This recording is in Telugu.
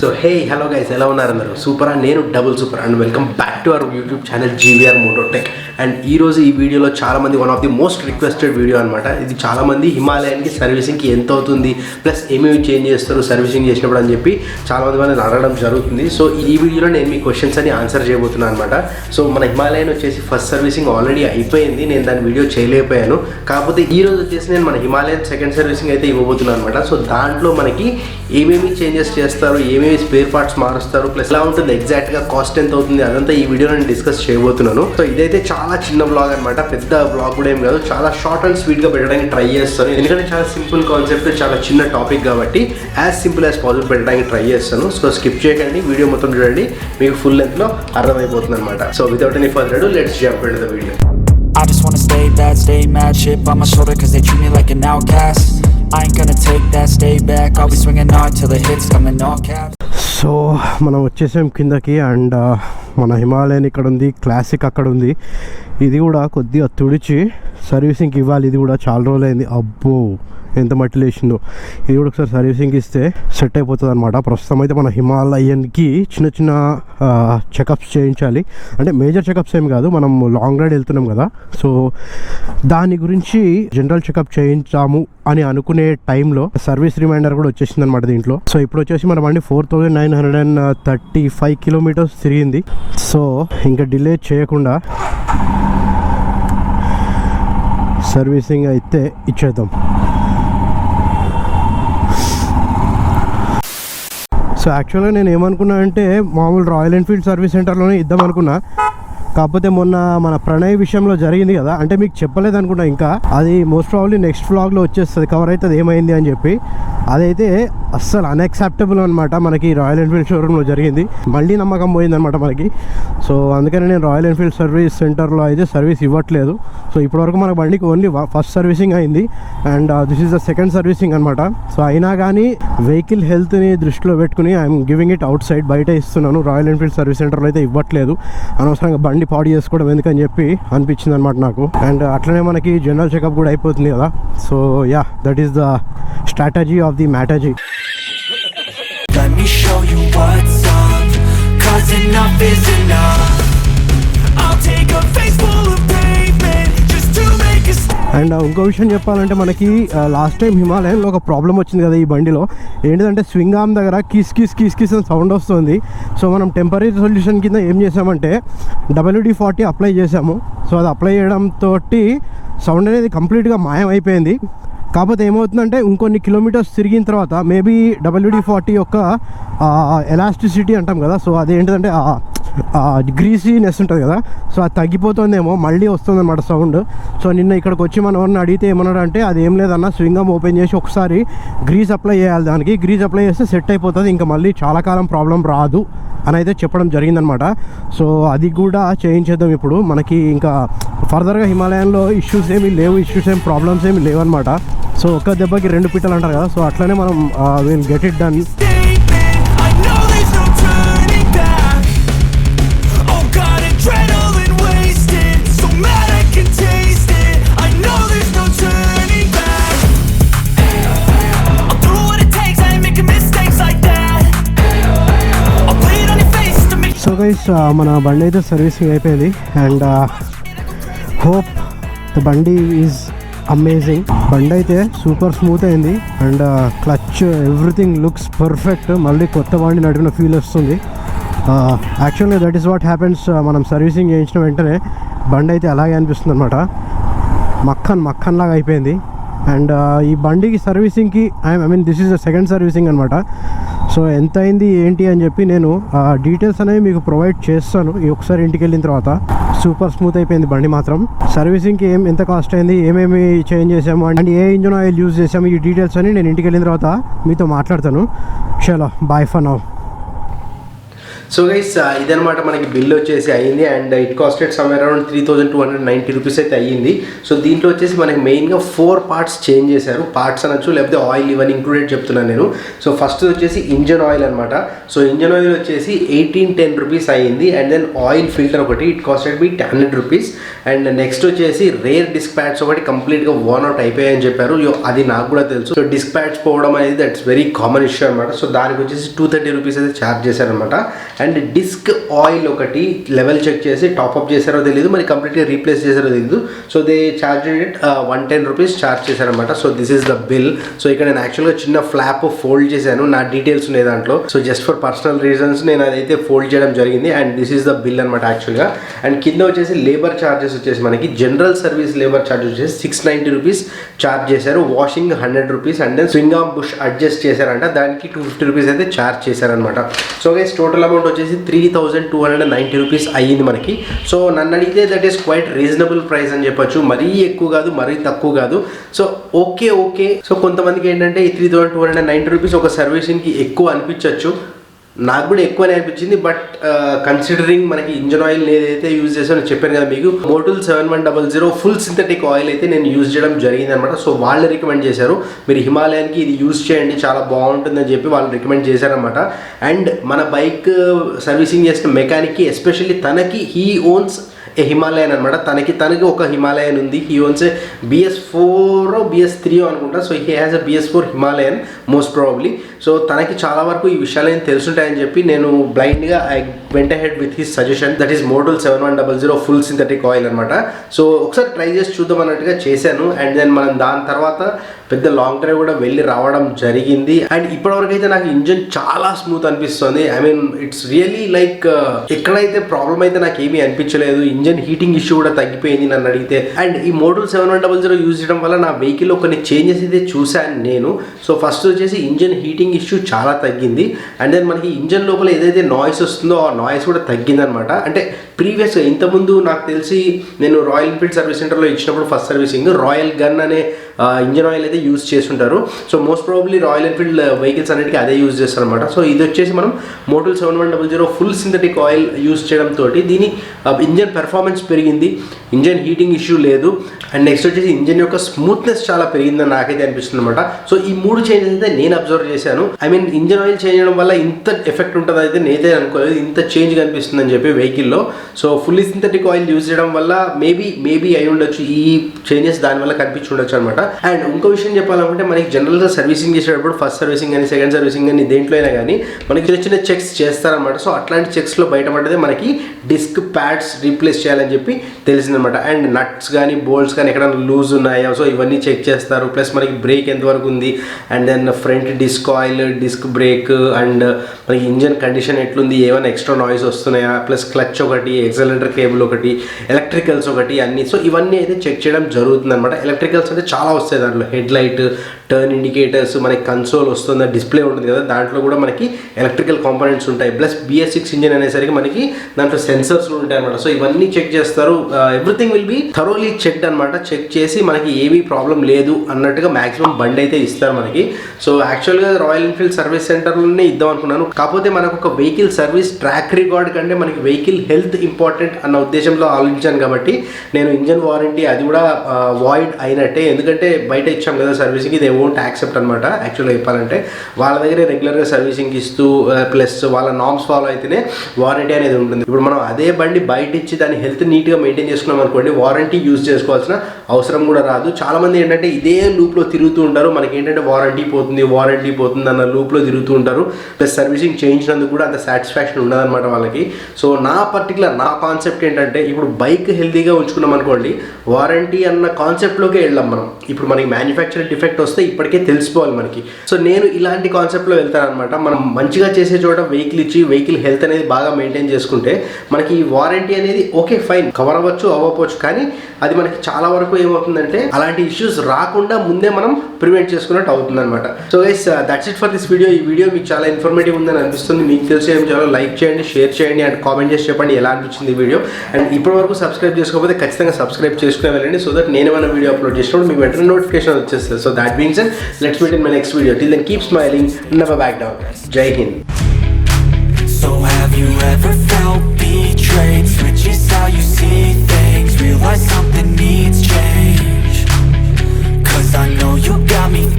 So hey, hello guys, ఎలా ఉన్నారు అందరూ? సూపర్ నేను double super and welcome back to our YouTube channel GVR MotoTech. And ఈరోజు ఈ వీడియోలో చాలామంది one of the most requested video అనమాట. ఇది చాలామంది హిమాలయన్కి సర్వీసింగ్కి ఎంత అవుతుంది, ప్లస్ ఏమేమి చేంజ్ చేస్తారు సర్వీసింగ్ చేసినప్పుడు అని చెప్పి చాలామంది వాళ్ళని అడగడం జరుగుతుంది. సో ఈ వీడియోలో నేను మీ క్వశ్చన్స్ అని ఆన్సర్ చేయబోతున్నాను అనమాట. సో మన హిమాలయన్ వచ్చేసి ఫస్ట్ సర్వీసింగ్ ఆల్రెడీ అయిపోయింది, నేను దాని వీడియో చేయలేకపోయాను. కాకపోతే ఈ రోజు వచ్చేసి నేను మన హిమాలయన్ సెకండ్ సర్వీసింగ్ అయితే ఇవ్వబోతున్నాను అనమాట. సో దాంట్లో మనకి ఏమేమి చేంజెస్ చేస్తారు, ఏమేమి స్పేర్ పార్ట్స్ మారుస్తారు, ప్లస్ ఎలా ఉంటుంది, ఎగ్జాక్ట్గా కాస్ట్ ఎంత అవుతుంది, అదంతా ఈ వీడియోలో నేను డిస్కస్ చేయబోతున్నాను. సో ఇదైతే చాలా చిన్న బ్లాగ్ అనమాట, పెద్ద బ్లాగ్ కూడా ఏం కాదు, చాలా షార్ట్ అండ్ స్వీట్గా పెట్టడానికి ట్రై చేస్తాను. ఎందుకంటే చాలా సింపుల్ కాన్సెప్ట్, చాలా చిన్న టాపిక్ కాబట్టి యాజ్ సింపుల్ యాజ్ పాసిబుల్ పెట్టడానికి ట్రై చేస్తాను. సో స్కిప్ చేయకండి, వీడియో మొత్తం చూడండి, మీకు ఫుల్ లెంత్లో అర్థమైపోతుంది అనమాట. So without any further ado, let's jump into the video. I just wanna stay bad, stay mad, chip on my shoulder cause they treat me like an outcast. I ain't gonna take that, stay back, I'll be swinging hard till the hits come in all caps. So మనం వచ్చేసాం కిందకి అండ్ మన హిమాలయన్ ఇక్కడ ఉంది, క్లాసిక్ అక్కడ ఉంది. ఇది కూడా కొద్దిగా తుడిచి సర్వీసింగ్కి ఇవ్వాలి. ఇది కూడా చాలా రోజులైంది, అబ్బో ఎంత మట్టి లేచిందో. ఇది కూడా ఒకసారి సర్వీసింగ్ ఇస్తే సెట్ అయిపోతుంది అనమాట. ప్రస్తుతం అయితే మన హిమాలయన్కి చిన్న చిన్న చెకప్స్ చేయించాలి. అంటే మేజర్ చెకప్స్ ఏమి కాదు, మనం లాంగ్ రైడ్ వెళ్తున్నాం కదా, సో దాని గురించి జనరల్ చెకప్ చేయించాము అని అనుకునే టైంలో సర్వీస్ రిమైండర్ కూడా వచ్చేసింది అనమాట దీంట్లో. సో ఇప్పుడు వచ్చేసి మన బండి 4935 కిలోమీటర్స్ తిరిగింది. సో ఇంకా డిలే చేయకుండా సర్వీసింగ్ అయితే ఇచ్చేద్దాం. సో యాక్చువల్గా నేను ఏమనుకున్నా అంటే మామూలు రాయల్ ఎన్ఫీల్డ్ సర్వీస్ సెంటర్లోనే ఇద్దాం అనుకున్నా. కాకపోతే మొన్న మన ప్రణయ్ విషయంలో జరిగింది కదా, అంటే మీకు చెప్పలేదు అనుకుంటా, ఇంకా అది మోస్ట్ ప్రాబ్లీ నెక్స్ట్ వ్లాగ్లో వచ్చేస్తుంది, కవర్ అవుతుంది ఏమైంది అని చెప్పి. అదైతే అస్సలు అన్యాక్సెప్టబుల్ అనమాట. మనకి రాయల్ ఎన్ఫీల్డ్ షోరూంలో జరిగింది, మళ్ళీ నమ్మకం పోయిందనమాట మనకి. సో అందుకని నేను రాయల్ ఎన్ఫీల్డ్ సర్వీస్ సెంటర్లో అయితే సర్వీస్ ఇవ్వట్లేదు. సో ఇప్పటివరకు మన బండికి ఓన్లీ ఫస్ట్ సర్వీసింగ్ అయింది and this is the second servicing అనమాట. సో అయినా కానీ వెహికల్ హెల్త్ని దృష్టిలో పెట్టుకుని I'm giving it out side, బయట ఇస్తున్నాను. రాయల్ ఎన్ఫీల్డ్ సర్వీస్ సెంటర్లో అయితే ఇవ్వట్లేదు, అనవసరంగా బండి పాడు చేసుకోవడం ఎందుకని చెప్పి అనిపించింది అనమాట నాకు. అండ్ అట్లనే మనకి జనరల్ చెకప్ కూడా అయిపోతుంది కదా. So ya, that is the strategy of the మ్యాటజీ. Let me show you what's up, cause enough is enough. I'll take a face full of pavement just to make a stop. And ఇంకో విషయం చెప్పాలంటే మనకి లాస్ట్ టైం హిమాలయన్లో ఒక ప్రాబ్లం వచ్చింది కదా ఈ బండిలో. ఏంటిదంటే స్వింగ్ ఆర్మ్ దగ్గర కిస్ కిస్ కిస్ కిస్ అని సౌండ్ వస్తుంది. సో మనం టెంపరీ సొల్యూషన్ కింద ఏం చేసామంటే WD-40 అప్లై చేసాము. సో అది అప్లై చేయడంతో సౌండ్ అనేది కంప్లీట్గా మాయమైపోయింది. కాకపోతే ఏమవుతుందంటే ఇంకొన్ని కిలోమీటర్స్ తిరిగిన తర్వాత మేబీ WD-40 యొక్క ఎలాస్టిసిటీ అంటాం కదా, సో అదేంటిదంటే గ్రీసీనెస్ ఉంటుంది కదా, సో అది తగ్గిపోతుందేమో, మళ్ళీ వస్తుందన్నమాట సౌండ్. సో నిన్న ఇక్కడికి వచ్చి మనం ఎవరిని అడిగితే ఏమన్నాడంటే అది ఏం లేదన్న, స్వింగ్ ఆర్మ్ ఓపెన్ చేసి ఒకసారి గ్రీస్ అప్లై చేయాలి, దానికి గ్రీస్ అప్లై చేస్తే సెట్ అయిపోతుంది, ఇంకా మళ్ళీ చాలా కాలం ప్రాబ్లం రాదు అని అయితే చెప్పడం జరిగిందనమాట. సో అది కూడా చేయించేద్దాం ఇప్పుడు. మనకి ఇంకా ఫర్దర్గా హిమాలయన్లో ఇష్యూస్ ఏమీ లేవు, ప్రాబ్లమ్స్ ఏమి లేవు అనమాట. సో ఒక్క దెబ్బకి రెండు పిట్టలు అంటారు కదా, సో అట్లనే మనం will get it done. So guys, మన బండి అయితే సర్వీసింగ్ అయిపోయింది అండ్ హోప్ ద బండి ఈజ్ అమేజింగ్. బండి అయితే సూపర్ స్మూత్ అయింది and clutch everything looks perfect. మళ్ళీ కొత్త బండి నడిపిన ఫీల్ వస్తుంది. Actually that is what happens. మనం సర్వీసింగ్ చేయించిన వెంటనే బండి అయితే అలాగే అనిపిస్తుంది అనమాట, మక్కన్ లాగా అయిపోయింది. అండ్ ఈ బండికి సర్వీసింగ్కి I mean this is the second servicing అనమాట. సో ఎంత అయింది ఏంటి అని చెప్పి నేను డీటెయిల్స్ అనేవి మీకు ప్రొవైడ్ చేస్తాను ఈ ఒకసారి ఇంటికి వెళ్ళిన తర్వాత. సూపర్ స్మూత్ అయిపోయింది బండి మాత్రం. సర్వీసింగ్కి ఎంత కాస్ట్ అయింది, ఏమేమి చేంజ్ చేసాము and A engine oil use చేసాము, ఈ డీటెయిల్స్ అని నేను ఇంటికి వెళ్ళిన తర్వాత మీతో మాట్లాడతాను. చలో bye for now. So guys ఇదనమాట మనకి బిల్ వచ్చేసి అయ్యింది and it costed somewhere around 3290 rupees అయితే అయ్యింది. సో దీంట్లో వచ్చేసి మనకి మెయిన్గా 4 పార్ట్స్ చేంజ్ చేశారు. పార్ట్స్ అనొచ్చు లేకపోతే ఆయిల్ ఇవన్నీ ఇంక్లూడెడ్ చెప్తున్నాను నేను. సో ఫస్ట్ వచ్చేసి ఇంజన్ ఆయిల్ అనమాట. సో ఇంజన్ ఆయిల్ వచ్చేసి 1810 రూపీస్ అయ్యింది అండ్ దెన్ ఆయిల్ ఫిల్టర్ ఒకటి it costed be 100 rupees and next వచ్చేసి రేర్ డిస్క్ ప్యాడ్స్ ఒకటి కంప్లీట్గా వార్న్ అవుట్ అయిపోయాయని చెప్పారు. అది నాకు కూడా తెలుసు. సో డిస్క్ ప్యాడ్స్ పోవడం అనేది దట్స్ వెరీ కామన్ ఇష్యూ అనమాట. సో దానికి వచ్చేసి 230 రూపీస్ అయితే ఛార్జ్ చేశారనమాట. అండ్ డిస్క్ ఆయిల్ ఒకటి లెవెల్ చెక్ చేసి టాప్అప్ చేశారో తెలియదు, మరి కంప్లీట్గా రీప్లేస్ చేశారో తెలియదు. So they charge it 110 rupees charge చేశారనమాట. So this is the bill. So ఇక్కడ నేను యాక్చువల్గా చిన్న ఫ్లాప్ ఫోల్డ్ చేశాను, నా డీటెయిల్స్ ఉన్నాయి దాంట్లో. So just for personal reasons నేను అదైతే ఫోల్డ్ చేయడం జరిగింది and this is the bill అనమాట యాక్చువల్గా. అండ్ కింద వచ్చేసి లేబర్ ఛార్జెస్ వచ్చేసి మనకి జనరల్ సర్వీస్ లేబర్ ఛార్జ్ వచ్చేసి 690 రూపీస్ ఛార్జ్ చేశారు. Washing 100 rupees and then swing arm bush adjust చేశారంట, దానికి 250 రూపీస్ అయితే ఛార్జ్ చేశారనమాట. సో గైస్ టోటల్ అమౌంట్ వచ్చేసి 3290 రూపీస్ అయ్యింది మనకి. సో నన్ను అడిగితే that is quite reasonable price అని చెప్పొచ్చు. మరీ ఎక్కువ కాదు, మరీ తక్కువ కాదు. So okay. సో కొంతమందికి ఏంటంటే ఈ 3290 రూపీస్ ఒక సర్వీసింగ్కి ఎక్కువ అనిపించవచ్చు. నాకు కూడా ఎక్కువనే అనిపించింది. బట్ కన్సిడరింగ్ మనకి ఇంజన్ ఆయిల్ ఏదైతే యూజ్ చేసానో చెప్పాను కదా మీకు, మోటల్ 7100 ఫుల్ సింథటిక్ ఆయిల్ అయితే నేను యూజ్ చేయడం జరిగింది అనమాట. సో వాళ్ళు రికమెండ్ చేశారు మీరు హిమాలయన్కి ఇది యూజ్ చేయండి చాలా బాగుంటుందని చెప్పి వాళ్ళు రికమెండ్ చేశారనమాట. అండ్ మన బైక్ సర్వీసింగ్ చేసిన మెకానిక్కి ఎస్పెషల్లీ తనకి హీ ఓన్స్ ఏ హిమాలయన్ అనమాట. తనకి ఒక హిమాలయన్ ఉంది. He ones A BS4 BS3 అనుకుంటా. So he has a BS4 Himalayan most probably. So తనకి చాలా వరకు ఈ విషయాలు తెలుసుంటాయని చెప్పి నేను బ్లైండ్గా I went ahead with his suggestion. That is Motul 7100 full synthetic oil అనమాట. సో ఒకసారి ట్రై చేసి చూద్దాం అన్నట్టుగా చేశాను అండ్ దెన్ మనం దాని తర్వాత పెద్ద లాంగ్ డ్రైవ్ కూడా వెళ్ళి రావడం జరిగింది. అండ్ ఇప్పటివరకు అయితే నాకు ఇంజన్ చాలా స్మూత్ అనిపిస్తుంది. I mean it's really like ఎక్కడైతే ప్రాబ్లం అయితే నాకు ఏమీ అనిపించలేదు. ఇంజన్ హీటింగ్ ఇష్యూ కూడా తగ్గిపోయింది నన్ను అడిగితే. అండ్ ఈ మోటల్ 7100 యూజ్ చేయడం వల్ల నా వెహికల్లో కొన్ని చేంజెస్ అయితే చూశాను నేను. సో ఫస్ట్ వచ్చేసి ఇంజన్ హీటింగ్ ఇష్యూ చాలా తగ్గింది అండ్ దెన్ మనకి ఇంజన్ లోపల ఏదైతే నాయిస్ వస్తుందో ఆ నాయిస్ కూడా తగ్గింది అనమాట. అంటే ప్రీవియస్గా ఇంతకుముందు నాకు తెలిసి నేను రాయల్ ఎన్ఫీల్డ్ సర్వీస్ సెంటర్లో ఇచ్చినప్పుడు ఫస్ట్ సర్వీసింగ్ రాయల్ గన్ అనే ఇంజన్ ఆయిల్ అయితే యూజ్ చేస్తుంటారు. So most probably Royal Enfield vehicles అన్నిటికీ అదే యూజ్ చేస్తారు అనమాట. సో ఇది వచ్చేసి మనం Motul 7100 full synthetic oil use చేయడంతో దీని ఇంజన్ పెర్ఫార్మెన్స్ పెరిగింది, ఇంజన్ హీటింగ్ ఇష్యూ లేదు అండ్ నెక్స్ట్ వచ్చేసి ఇంజన్ యొక్క స్మూత్నెస్ చాలా పెరిగిందని నాకైతే అనిపిస్తుంది అనమాట. సో ఈ 3 చేంజెస్ అయితే నేను అబ్జర్వ్ చేశాను. I mean engine oil change చేయడం వల్ల ఇంత ఎఫెక్ట్ ఉంటుంది అయితే నేనైతే అనుకోలేదు, ఇంత చేంజ్ కనిపిస్తుంది అని చెప్పి వెహికల్లో. So fully synthetic oil use చేయడం వల్ల మేబీ అయి ఉండొచ్చు ఈ చేంజెస్, దానివల్ల కనిపించి ఉండొచ్చు అనమాట. అండ్ ఇంకో విషయం చెప్పాలంటే మనకి జనరల్గా సర్వీసింగ్ చేసేటప్పుడు ఫస్ట్ సర్వీసింగ్ కానీ సెకండ్ సర్వీసింగ్ కానీ దేంట్లో అయినా కానీ మనకి చిన్న చెక్స్ చేస్తారనమాట. సో అట్లాంటి చెక్స్లో బయటపడ్డదే మనకి డిస్క్ ప్యాడ్స్ రీప్లేస్ చేయాలని చెప్పి తెలిసిందనమాట. అండ్ నట్స్ కానీ బోల్ట్స్ కానీ ఎక్కడైనా లూజ్ ఉన్నాయా సో ఇవన్నీ చెక్ చేస్తారు. ప్లస్ మనకి బ్రేక్ ఎంతవరకు ఉంది and then front disc oil, disc brake and మనకి ఇంజన్ కండిషన్ ఎట్లుంది, ఏమైనా ఎక్స్ట్రా నాయిస్ వస్తున్నాయా, ప్లస్ క్లచ్ ఒకటి, ఎక్సలరేటర్ కేబుల్ ఒకటి, ఎలక్ట్రికల్స్ ఒకటి అన్నీ. సో ఇవన్నీ అయితే చెక్ చేయడం జరుగుతుంది అనమాట. ఎలక్ట్రికల్స్ అంటే చాలా వస్తాయి దాంట్లో, హెడ్ లైట్, టర్న్ ఇండికేటర్స్, మనకి కన్సోల్ వస్తుంది, డిస్ప్లే ఉంటుంది కదా దాంట్లో కూడా మనకి ఎలక్ట్రికల్ కాంపోనెంట్స్ ఉంటాయి. ప్లస్ BS6 ఇంజిన్ అనేసరికి మనకి దాంట్లో సెన్సర్స్ ఉంటాయి అనమాట. సో ఇవన్నీ చెక్ చేస్తారు. Everything will be thoroughly checked అనమాట. చెక్ చేసి మనకి ఏమీ ప్రాబ్లం లేదు అన్నట్టుగా మాక్సిమం బండి అయితే ఇస్తారు మనకి. సో యాక్చువల్గా రాయల్ ఎన్ఫీల్డ్ సర్వీస్ సెంటర్లోనే ఇద్దాం అనుకున్నాను. కాకపోతే మనకు ఒక వెహికల్ సర్వీస్ ట్రాక్ రికార్డ్ కంటే మనకి వెహికల్ హెల్త్ ఇంపార్టెంట్ అన్న ఉద్దేశంలో ఆలోచించాను కాబట్టి నేను ఇంజన్ వారంటీ అది కూడా వాయిడ్ అయినట్టే. ఎందుకంటే బయట ఇచ్చాం కదా సర్వీసింగ్, ఇది won't యాక్సెప్ట్ అనమాట. యాక్చువల్గా చెప్పాలంటే వాళ్ళ దగ్గరే రెగ్యులర్గా సర్వీసింగ్ ఇస్తూ ప్లస్ వాళ్ళ నామ్స్ ఫాలో అయితేనే వారంటీ అనేది ఉంటుంది. ఇప్పుడు మనం అదే బండి బయట ఇచ్చి దాని హెల్త్ నీట్గా మెయింటైన్ చేసుకున్నాం అనుకోండి, వారంటీ యూజ్ చేసుకోవాల్సిన అవసరం కూడా రాదు. చాలామంది ఏంటంటే ఇదే లూప్లో తిరుగుతూ ఉంటారు. మనకి ఏంటంటే వారంటీ పోతుంది అన్న లూప్లో తిరుగుతూ ఉంటారు. ప్లస్ సర్వీసింగ్ చేయించినందుకు కూడా అంత సాటిస్ఫాక్షన్ ఉండదన్నమాట వాళ్ళకి. సో నా కాన్సెప్ట్ ఏంటంటే ఇప్పుడు బైక్ హెల్తీగా ఉంచుకున్నాం అనుకోండి, వారంటీ అన్న కాన్సెప్ట్లోకే వెళ్ళాం మనం. ఇప్పుడు మనకి మ్యానుఫ్యాక్చర్ డిఫెక్ట్ వస్తే ఇప్పటికే తెలిసిపోవాలి మనకి. సో నేను ఇలాంటి కాన్సెప్ట్లో వెళ్తాను అనమాట. మనం మంచిగా చేసే చోట వెహికల్ ఇచ్చి వెహికల్ హెల్త్ అనేది బాగా మెయింటైన్ చేసుకుంటే మనకి ఈ వారంటీ అనేది ఓకే ఫైన్ కవర్ అవ్వచ్చు, కానీ అది మనకి చాలా వరకు ఏమవుతుందంటే అలాంటి ఇష్యూస్ రాకుండా ముందే మనం ప్రివెంట్ చేసుకున్నట్టు అవుతుంది అనమాట. So guys that's it for this video. ఈ వీడియో మీకు చాలా ఇన్ఫర్మేటివ్ ఉందని అనిపిస్తుంది. మీకు తెలిసి ఏం చేయాలో లైక్ చేయండి, షేర్ చేయండి అండ్ కామెంట్ చేసి చెప్పండి ఎలా అనిపించింది ఈ వీడియో. అండ్ ఇప్పటివరకు సబ్స్క్రైబ్ చేసుకోకపోతే ఖచ్చితంగా సబ్స్క్రైబ్ చేసుకునే వెళ్ళండి. సో దట్ నేను ఏమైనా వీడియో అప్లోడ్ చేసినప్పుడు మీకు వెంటనే నోటిఫికేషన్ వచ్చేస్తుంది. So that means let's meet in my next video. Till then keep smiling, never back down. Jai Hind. So have Have you ever felt betrayed? Switches how you see things. Realize something needs change. 'Cause I know you got me